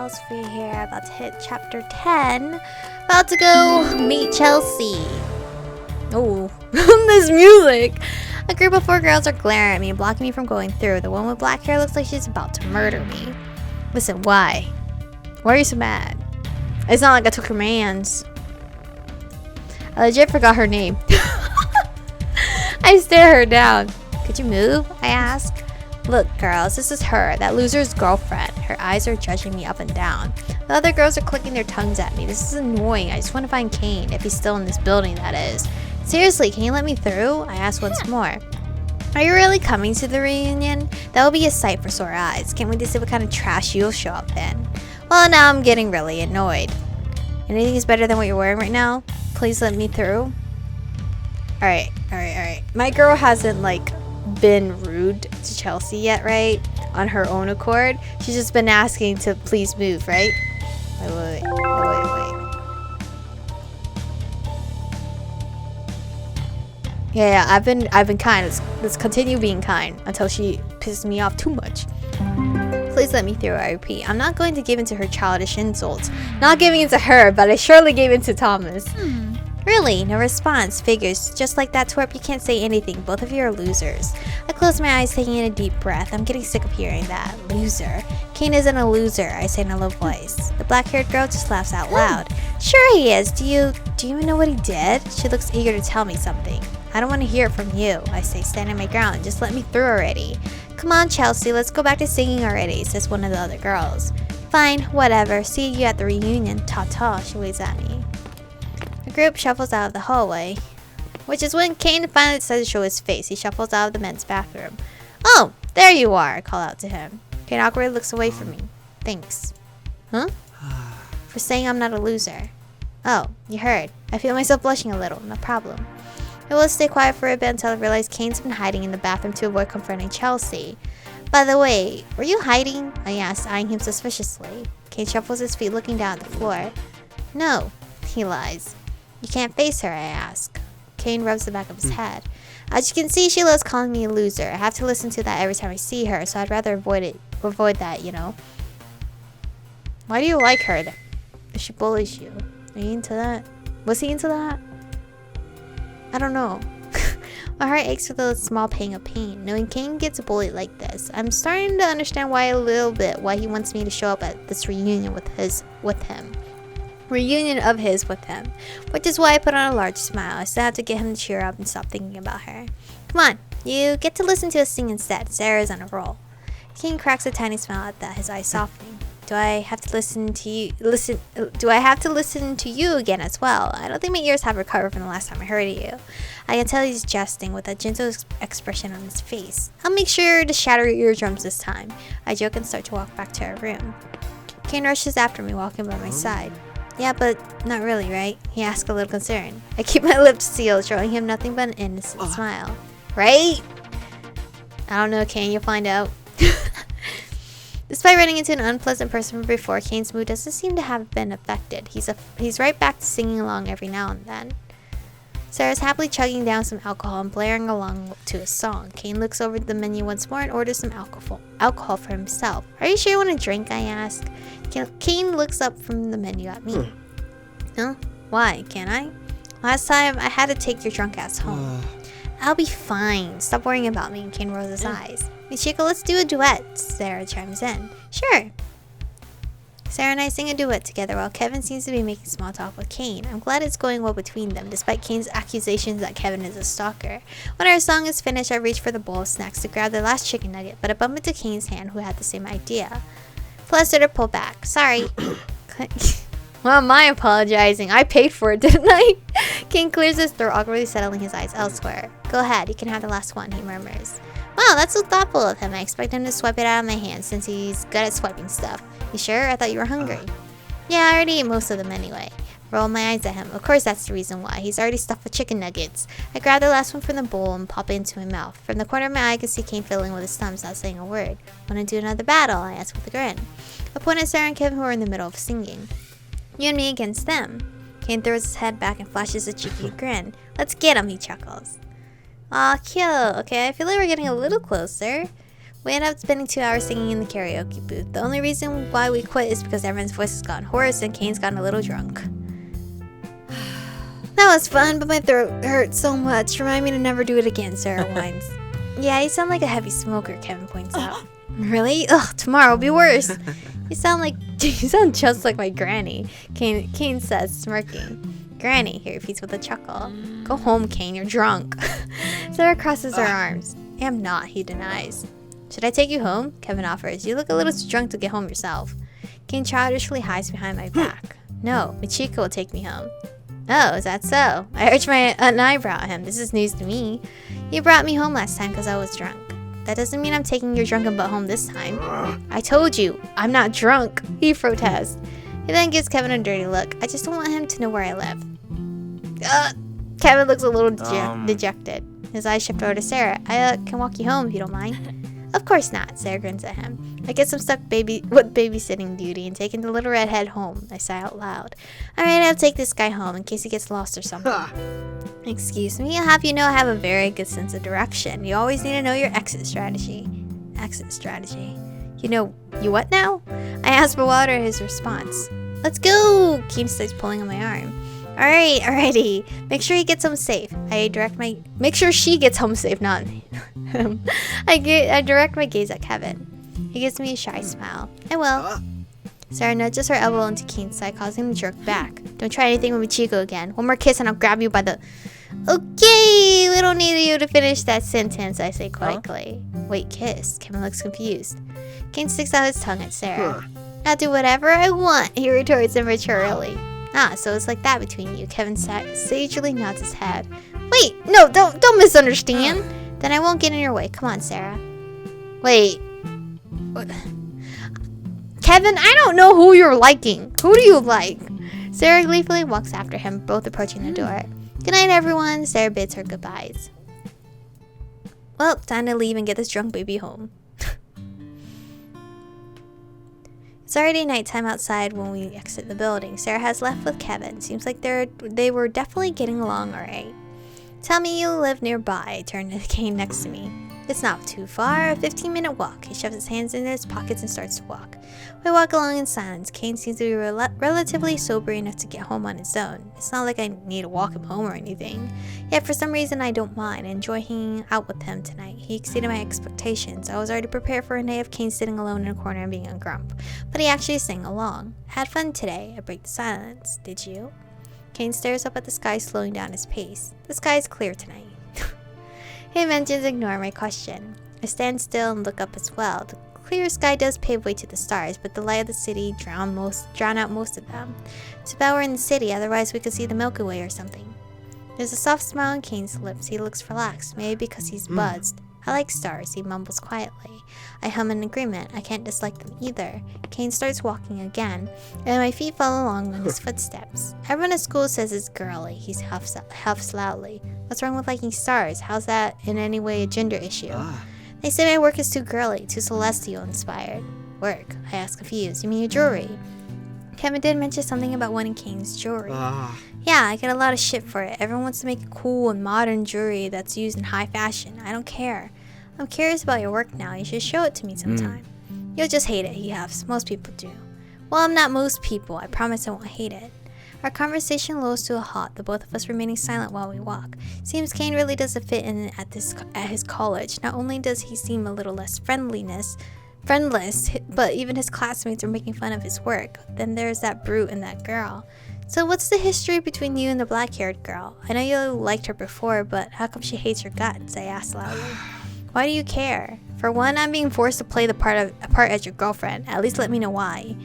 Philosophy here, about to hit chapter 10. About to go meet Chelsea. Oh, this music! A group of 4 girls are glaring at me, blocking me from going through. The one with black hair looks like she's about to murder me. Listen, why? Why are you so mad? It's not like I took her man's. I legit forgot her name. I stare her down. Could you move? I ask. Look, girls, this is her, that loser's girlfriend. Her eyes are judging me up and down. The other girls are clicking their tongues at me. This is annoying. I just want to find Caine, if he's still in this building, that is. Seriously, can you let me through? I ask once more. Are you really coming to the reunion? That will be a sight for sore eyes. Can't wait to see what kind of trash you'll show up in. Well, now I'm getting really annoyed. Anything is better than what you're wearing right now? Please let me through. Alright. My girl hasn't, been rude to Chelsea yet, right? On her own accord. She's just been asking to please move, right? Wait. Yeah, I've been kind. Let's continue being kind until she pisses me off too much. Please let me through, I repeat. I'm not going to give in to her childish insults. Not giving in to her, but I surely gave in to Thomas. Really? No response. Figures. Just like that twerp, you can't say anything. Both of you are losers. I close my eyes, taking in a deep breath. I'm getting sick of hearing that. Loser. Caine isn't a loser, I say in a low voice. The black-haired girl just laughs out loud. Sure he is. Do you even know what he did? She looks eager to tell me something. I don't want to hear it from you, I say, standing my ground. Just let me through already. Come on, Chelsea, let's go back to singing already, says one of the other girls. Fine, whatever. See you at the reunion. Ta-ta, she waves at me. The group shuffles out of the hallway, which is when Caine finally decides to show his face. He shuffles out of the men's bathroom. Oh, there you are, I call out to him. Caine awkwardly looks away from me. Thanks. Huh? For saying I'm not a loser. Oh, you heard. I feel myself blushing a little. No problem. I will stay quiet for a bit until I realize Caine's been hiding in the bathroom to avoid confronting Chelsea. By the way, were you hiding? I asked, eyeing him suspiciously. Caine shuffles his feet, looking down at the floor. No, he lies. You can't face her, I ask. Caine rubs the back of his head. As you can see, she loves calling me a loser. I have to listen to that every time I see her, so I'd rather avoid that, you know. Why do you like her? If she bullies you. Are you into that? Was he into that? I don't know. My heart aches with a small pang of pain, knowing Caine gets bullied like this. I'm starting to understand why he wants me to show up at this reunion with him. Which is why I put on a large smile. I still have to get him to cheer up and stop thinking about her. Come on, you get to listen to us sing instead. Sarah's on a roll. Caine cracks a tiny smile at that, his eyes softening. Do I have to listen to you again as well? I don't think my ears have recovered from the last time I heard you. I can tell he's jesting with a gentle expression on his face. I'll make sure to shatter your eardrums this time. I joke and start to walk back to our room. Caine rushes after me, walking by my side. Yeah, but not really, right? He asks, a little concerned. I keep my lips sealed, showing him nothing but an innocent smile. Right? I don't know, Caine, you'll find out. Despite running into an unpleasant person from before, Caine's mood doesn't seem to have been affected. He's right back to singing along every now and then. Sarah's happily chugging down some alcohol and blaring along to a song. Caine looks over the menu once more and orders some alcohol for himself. Are you sure you want a drink? I ask. Caine looks up from the menu at me. Huh? Why? Can't I? Last time I had to take your drunk ass home. I'll be fine. Stop worrying about me. Caine rolls his eyes. Hey Chico, let's do a duet. Sarah chimes in. Sure. Sarah and I sing a duet together while Kevin seems to be making small talk with Caine. I'm glad it's going well between them, despite Caine's accusations that Kevin is a stalker. When our song is finished, I reach for the bowl of snacks to grab the last chicken nugget, but I bump into Caine's hand, who had the same idea. Flustered, pull back. Sorry. Why am I apologizing? I paid for it, didn't I? Caine clears his throat, awkwardly settling his eyes elsewhere. Go ahead, you can have the last one, he murmurs. Wow, that's so thoughtful of him. I expect him to swipe it out of my hand since he's good at swiping stuff. You sure? I thought you were hungry. Yeah, I already ate most of them anyway. Roll my eyes at him. Of course that's the reason why. He's already stuffed with chicken nuggets. I grab the last one from the bowl and pop it into my mouth. From the corner of my eye, I can see Caine fiddling with his thumbs, not saying a word. Wanna do another battle? I ask with a grin. I point at Sarah and Kevin, who are in the middle of singing. You and me against them. Caine throws his head back and flashes a cheeky grin. Let's get him, he chuckles. Aw, cute. Okay, I feel like we're getting a little closer. We ended up spending 2 hours singing in the karaoke booth. The only reason why we quit is because everyone's voices got hoarse and Caine's gotten a little drunk. That was fun, but my throat hurt so much. Remind me to never do it again, Sarah whines. Yeah, you sound like a heavy smoker, Kevin points out. Really? Ugh, tomorrow will be worse. You sound just like my granny, Caine says, smirking. Granny, he repeats with a chuckle. Go home, Caine, you're drunk. Sarah crosses her arms. I am not, he denies. Should I take you home? Kevin offers. You look a little too drunk to get home yourself. Caine childishly hides behind my back. No, Michiko will take me home. Oh, is that so? I arched an eyebrow at him. This is news to me. You brought me home last time because I was drunk. That doesn't mean I'm taking your drunken butt home this time. I told you, I'm not drunk, he protests. He then gives Kevin a dirty look. I just don't want him to know where I live. Kevin looks a little dejected. His eyes shift over to Sarah. I can walk you home if you don't mind. Of course not, Sarah grins at him. I guess I'm stuck with babysitting duty and taking the little redhead home. I sigh out loud. Alright, I'll take this guy home in case he gets lost or something. Excuse me, I'll have you know I have a very good sense of direction. You always need to know your exit strategy. Exit strategy. You know, you what now? I asked bewildered at his response. Let's go! Caine starts pulling on my arm. Alright, alrighty. Make sure he gets home safe. Make sure she gets home safe, not him. I direct my gaze at Kevin. He gives me a shy smile. I will. Sarah nudges her elbow into Caine's side, causing him to jerk back. Don't try anything with Michiko again. One more kiss and I'll grab you by the... Okay, we don't need you to finish that sentence, I say quietly. Wait, kiss? Kevin looks confused. Caine sticks out his tongue at Sarah. I'll do whatever I want, he retorts immaturely. Ah, so it's like that between you. Kevin sagely nods his head. Wait, no, don't misunderstand. Then I won't get in your way. Come on, Sarah. Wait. Kevin, I don't know who you're liking. Who do you like? Sarah gleefully walks after him, both approaching the door. Good night, everyone. Sarah bids her goodbyes. Well, time to leave and get this drunk baby home. It's already nighttime outside when we exit the building. Sarah has left with Kevin. Seems like they were definitely getting along alright. Tell me you live nearby. I turn to Caine next to me. It's not too far, a 15-minute walk. He shoves his hands into his pockets and starts to walk. We walk along in silence. Caine seems to be relatively sober enough to get home on his own. It's not like I need to walk him home or anything. Yet for some reason I don't mind. I enjoy hanging out with him tonight. He exceeded my expectations. I was already prepared for a night of Caine sitting alone in a corner and being a grump. But he actually sang along. I had fun today. I break the silence. Did you? Caine stares up at the sky, slowing down his pace. The sky is clear tonight. He mentions ignore my question. I stand still and look up as well. The clear sky does pave way to the stars, but the light of the city drown out most of them. Too bad we're in the city, otherwise we could see the Milky Way or something. There's a soft smile on Caine's lips. He looks relaxed, maybe because he's buzzed. I like stars, he mumbles quietly. I hum in agreement. I can't dislike them either. Caine starts walking again, and my feet follow along in his footsteps. Everyone at school says it's girly. He huffs loudly. What's wrong with liking stars? How's that in any way a gender issue? They say my work is too girly, too celestial inspired. Work? I ask confused. You mean your jewelry? Kevin did mention something about wanting Caine's jewelry. Yeah, I get a lot of shit for it. Everyone wants to make cool and modern jewelry that's used in high fashion. I don't care. I'm curious about your work now. You should show it to me sometime. You'll just hate it, he huffs. Most people do. Well, I'm not most people. I promise I won't hate it. Our conversation lulls to a halt, the both of us remaining silent while we walk. Seems Caine really doesn't fit in at his college. Not only does he seem a little less friendless, but even his classmates are making fun of his work. Then there's that brute and that girl. So what's the history between you and the black-haired girl? I know you liked her before, but how come she hates your guts? I asked loudly. Why do you care? For one, I'm being forced to play the part as your girlfriend. At least let me know why.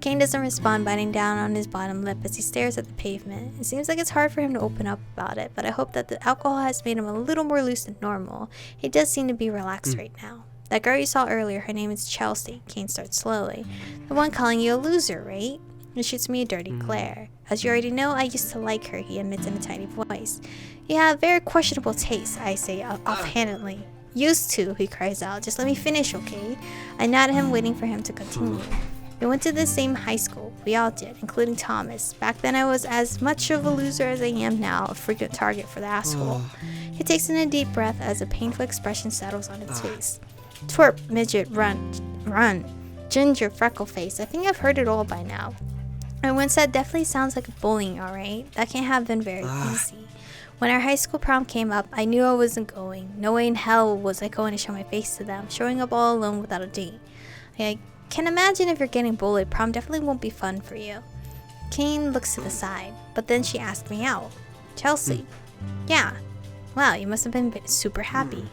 Caine doesn't respond, biting down on his bottom lip as he stares at the pavement. It seems like it's hard for him to open up about it, but I hope that the alcohol has made him a little more loose than normal. He does seem to be relaxed right now. That girl you saw earlier, her name is Chelsea. Caine starts slowly. The one calling you a loser, right? He shoots me a dirty glare. As you already know, I used to like her, he admits in a tiny voice. You have very questionable taste, I say offhandedly. Used to, he cries out. Just let me finish, okay? I nod at him, waiting for him to continue. We went to the same high school. We all did, including Thomas. Back then I was as much of a loser as I am now, a frequent target for the asshole. He takes in a deep breath as a painful expression settles on his face. Twerp, midget, run. Ginger, freckle face. I think I've heard it all by now. And once that definitely sounds like bullying, alright? That can't have been very easy. When our high school prom came up, I knew I wasn't going. No way in hell was I going to show my face to them, showing up all alone without a date. I can imagine if you're getting bullied, prom definitely won't be fun for you. Caine looks to the side, but then she asked me out. Chelsea. Yeah. Wow, you must have been super happy.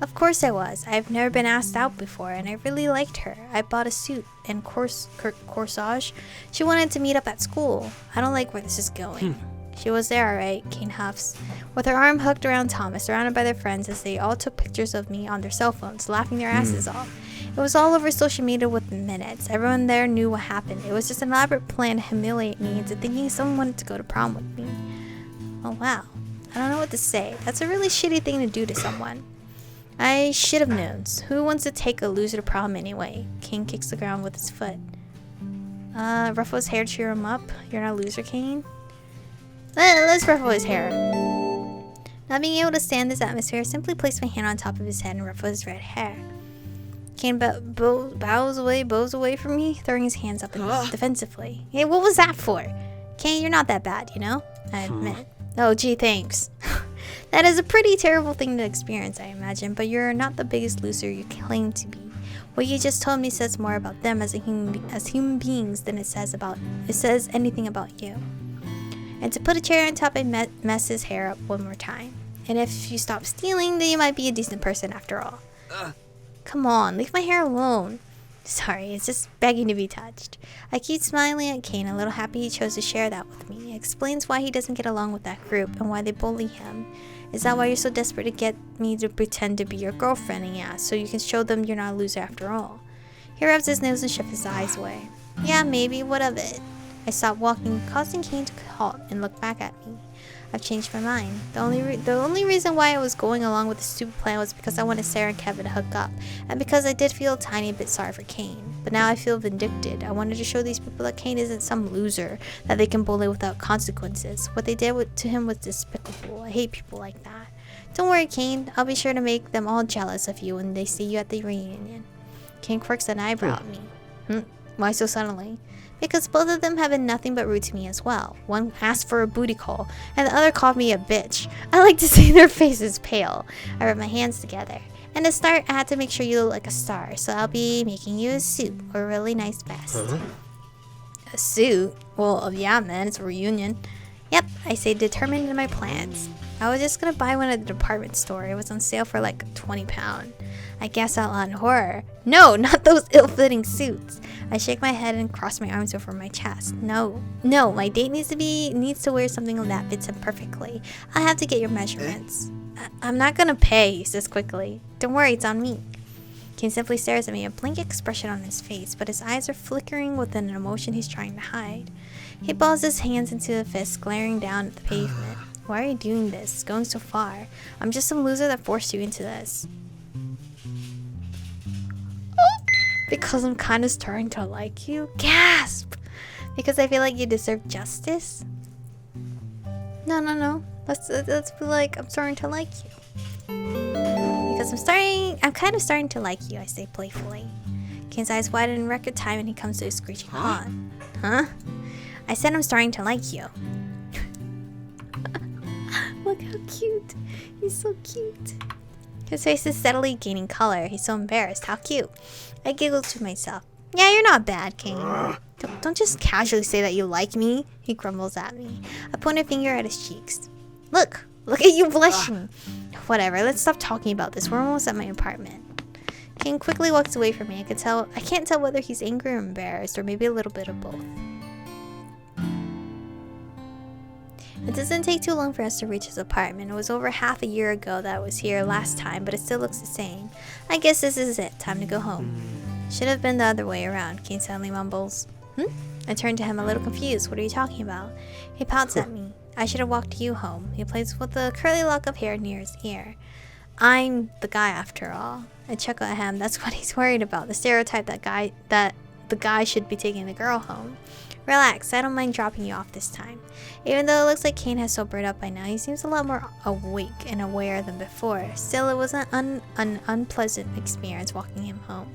Of course I was. I've never been asked out before, and I really liked her. I bought a suit and corsage. She wanted to meet up at school. I don't like where this is going. She was there, alright, Caine huffs, with her arm hooked around Thomas, surrounded by their friends as they all took pictures of me on their cell phones, laughing their asses off. It was all over social media within minutes. Everyone there knew what happened. It was just an elaborate plan to humiliate me into thinking someone wanted to go to prom with me. Oh wow. I don't know what to say. That's a really shitty thing to do to someone. I should have known. Who wants to take a loser to prom anyway? Caine kicks the ground with his foot. Ruffle his hair to cheer him up. You're not a loser, Caine? Let's ruffle his hair. Not being able to stand this atmosphere, I simply place my hand on top of his head and ruffle his red hair. Caine bows away from me, throwing his hands up defensively. Hey, what was that for? Caine, you're not that bad, you know? I admit. Oh, gee, thanks. That is a pretty terrible thing to experience, I imagine, but you're not the biggest loser you claim to be. What you just told me says more about them as human beings than it says anything about you. And to put a cherry on top, I mess his hair up one more time. And if you stop stealing, then you might be a decent person after all. Come on, leave my hair alone. Sorry, it's just begging to be touched. I keep smiling at Caine, a little happy he chose to share that with me. It explains why he doesn't get along with that group and why they bully him. Is that why you're so desperate to get me to pretend to be your girlfriend? And yeah, so you can show them you're not a loser after all. He rubs his nose and shifts his eyes away. Yeah, maybe, what of it? I stopped walking, causing Caine to halt and look back at me. I've changed my mind. The only reason why I was going along with the stupid plan was because I wanted Sarah and Kevin to hook up, and because I did feel a tiny bit sorry for Caine. But now I feel vindicted. I wanted to show these people that Caine isn't some loser that they can bully without consequences. What they did to him was despicable. I hate people like that. Don't worry, Caine. I'll be sure to make them all jealous of you when they see you at the reunion. Caine quirks an eyebrow at me. Why so suddenly? Because both of them have been nothing but rude to me as well. One asked for a booty call, and the other called me a bitch. I like to see their faces pale. I rub my hands together. And to start, I had to make sure you look like a star, so I'll be making you a suit or a really nice vest. A suit? Well, yeah, man, it's a reunion. Yep, I say determined in my plans. I was just gonna buy one at the department store. It was on sale for like £20. I guess out loud in horror. No, not those ill-fitting suits. I shake my head and cross my arms over my chest. No, my date needs to wear something that fits him perfectly. I have to get your measurements. I'm not gonna pay, he says quickly. Don't worry, it's on me. Caine simply stares at me, a blank expression on his face, but his eyes are flickering with an emotion he's trying to hide. He balls his hands into a fist, glaring down at the pavement. Why are you doing this? It's going so far. I'm just some loser that forced you into this. Because I'm kind of starting to like you? Gasp! Because I feel like you deserve justice? No. Let's be like, I'm starting to like you. Because I'm kind of starting to like you, I say playfully. Caine's eyes widen in record time and he comes to a screeching halt. Huh? I said I'm starting to like you. Look how cute. He's so cute. His face is steadily gaining color. He's so embarrassed. How cute. I giggle to myself. Yeah, you're not bad, Caine. Don't just casually say that you like me, he grumbles at me. I point a finger at his cheeks. Look at you blushing. Whatever, let's stop talking about this. We're almost at my apartment. Caine quickly walks away from me. I can't tell whether he's angry or embarrassed, or maybe a little bit of both. It doesn't take too long for us to reach his apartment. It was over half a year ago that I was here last time, but it still looks the same. I guess this is it. Time to go home. Should have been the other way around, Caine suddenly mumbles. I turn to him a little confused. What are you talking about? He pouts at me. I should have walked you home. He plays with the curly lock of hair near his ear. I'm the guy after all. I chuckle at him. That's what he's worried about. The stereotype that the guy should be taking the girl home. Relax, I don't mind dropping you off this time. Even though it looks like Caine has sobered up by now, he seems a lot more awake and aware than before. Still, it was an unpleasant experience walking him home.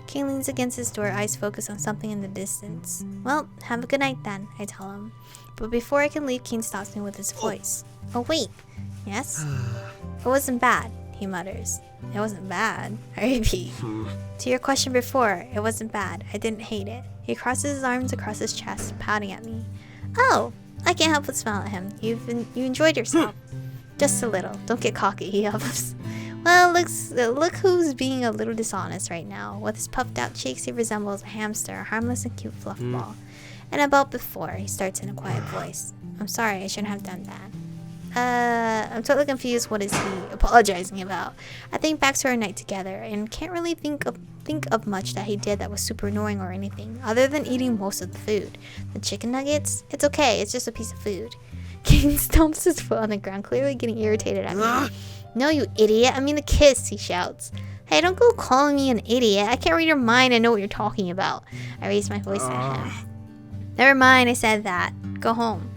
Caine leans against his door, eyes focused on something in the distance. Well, have a good night then, I tell him. But before I can leave, Caine stops me with his voice. Oh wait, yes? It wasn't bad, he mutters. It wasn't bad, I repeat. To your question before, it wasn't bad. I didn't hate it. He crosses his arms across his chest, pouting at me. Oh, I can't help but smile at him. You enjoyed yourself. Just a little. Don't get cocky, he huffs. Well, look who's being a little dishonest right now. With his puffed out cheeks, he resembles a hamster, a harmless and cute fluff ball. And about before, he starts in a quiet voice. I'm sorry, I shouldn't have done that. I'm totally confused. What is he apologizing about? I think back to our night together and can't really think of much that he did that was super annoying or anything, other than eating most of the food. The chicken nuggets? It's okay, it's just a piece of food. Caine stomps his foot on the ground, clearly getting irritated at me. No, you idiot. I mean the kiss, he shouts. Hey, don't go calling me an idiot. I can't read your mind and know what you're talking about. I raise my voice at him. Never mind, I said that. Go home.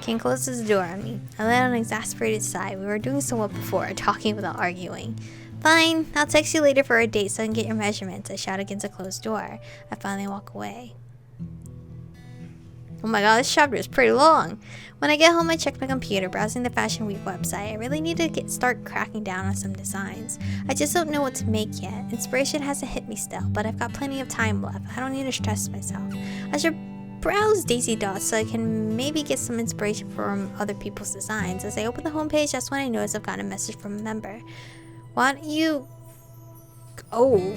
Caine closes the door on me. I let out an exasperated sigh. We were doing so well before, talking without arguing. Fine, I'll text you later for a date so I can get your measurements, I shout against a closed door. I finally walk away. Oh my god, this chapter is pretty long. When I get home, I check my computer, browsing the Fashion Week website. I really need to start cracking down on some designs. I just don't know what to make yet. Inspiration hasn't hit me still, but I've got plenty of time left. I don't need to stress myself. I should browse Daisy Dots so I can maybe get some inspiration from other people's designs. As I open the homepage, that's when I notice I've gotten a message from a member. Want you... Oh.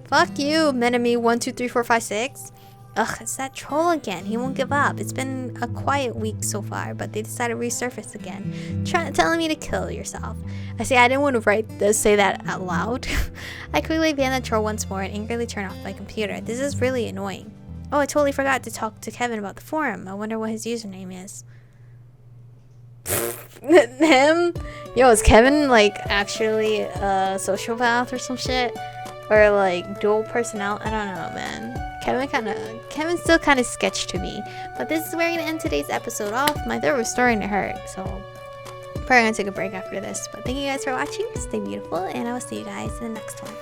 Fuck you, Menemy123456. Ugh, it's that troll again. He won't give up. It's been a quiet week so far, but they decided to resurface again, telling me to kill yourself. I say I didn't want to say that out loud. I quickly ban the troll once more and angrily turn off my computer. This is really annoying. Oh, I totally forgot to talk to Kevin about the forum. I wonder what his username is. Him? Yo, is Kevin like actually a sociopath or some shit? Or like dual personality? I don't know, man. Kevin's still kind of sketch to me. But this is where I'm gonna end today's episode off. My throat was starting to hurt, so probably gonna take a break after this. But thank you guys for watching. Stay beautiful, and I will see you guys in the next one.